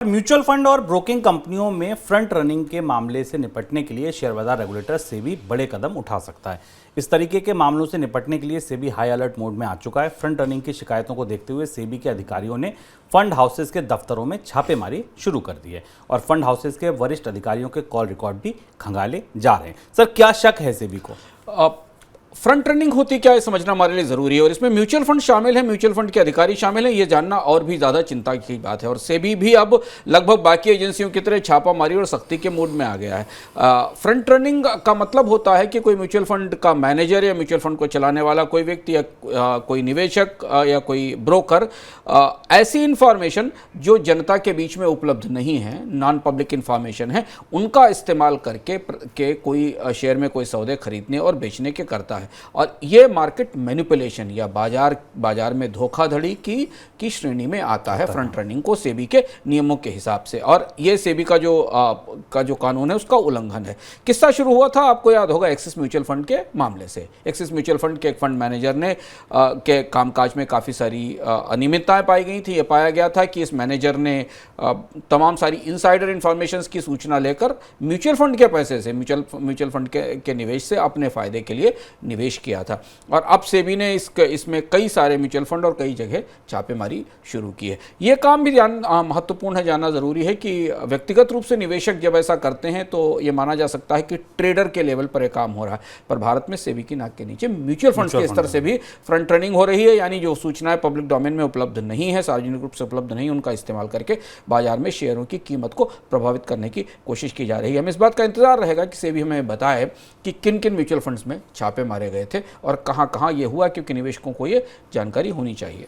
Mutual fund और broking कंपनियों में फ्रंट रनिंग के मामले से निपटने के लिए शेयर बाजार रेगुलेटर सेबी बड़े कदम उठा सकता है। इस तरीके के मामलों से निपटने के लिए सेबी हाई अलर्ट मोड में आ चुका है। फ्रंट रनिंग की शिकायतों को देखते हुए सेबी के अधिकारियों ने फंड हाउसेस के दफ्तरों में छापेमारी शुरू कर दी है और फंड हाउसेस के वरिष्ठ अधिकारियों के कॉल रिकॉर्ड भी खंगाले जा रहे हैं। सर, क्या शक है सेबी को? फ्रंट रनिंग होती क्या है समझना हमारे लिए ज़रूरी है और इसमें म्यूचुअल फंड शामिल है, म्यूचुअल फंड के अधिकारी शामिल हैं, ये जानना और भी ज़्यादा चिंता की बात है। और सेबी भी अब लगभग बाकी एजेंसियों की तरह छापामारी और सख्ती के मूड में आ गया है। फ्रंट रनिंग का मतलब होता है कि कोई म्यूचुअल फंड का मैनेजर या म्यूचुअल फंड को चलाने वाला कोई व्यक्ति या कोई निवेशक या कोई ब्रोकर ऐसी इंफॉर्मेशन जो जनता के बीच में उपलब्ध नहीं है, नॉन पब्लिक इंफॉर्मेशन है, उनका इस्तेमाल करके कोई शेयर में कोई सौदे खरीदने और बेचने के करता है। और ये मार्केट मैनिपुलेशन या बाजार में धोखाधड़ी की श्रेणी में आता है फ्रंट रनिंग को सेबी के नियमों के हिसाब से। और ये सेबी का जो कानून है उसका उल्लंघन है। किस्सा शुरू हुआ था, आपको याद होगा, एक्सिस म्यूचुअल फंड के मामले से। एक्सिस म्यूचुअल फंड के एक फंड मैनेजर ने के कामकाज में काफ़ी सारी अनियमितताएं पाई गई थी। ये पाया गया था कि इस मैनेजर ने तमाम सारी इनसाइडर इंफॉर्मेशन की सूचना लेकर म्यूचुअल फंड के पैसे से, म्यूचुअल फंड के निवेश से अपने फायदे के लिए निवेश किया था। और अब सेबी ने इसमें कई सारे म्यूचुअल फंड और कई जगह छापेमारी शुरू की है। ये काम भी महत्वपूर्ण है, जानना ज़रूरी है कि व्यक्तिगत रूप से निवेशक जब ऐसा करते हैं तो ये माना जा सकता है कि ट्रेडर के लेवल पर यह काम हो रहा है। पर भारत में सेबी की नाक के नीचे म्यूचुअल फंड के स्तर से भी फ्रंट रनिंग हो रही है, यानी जो सूचनाएं पब्लिक डोमेन में उपलब्ध नहीं है, सार्वजनिक रूप से उपलब्ध नहीं, उनका इस्तेमाल करके बाजार में शेयरों की कीमत को प्रभावित करने की कोशिश की जा रही है। हमें इस बात का इंतजार रहेगा कि सेबी हमें बताए कि किन किन म्यूचुअल फंड्स में छापे मारे गए थे और कहां-कहां ये हुआ, क्योंकि निवेशकों को ये जानकारी होनी चाहिए।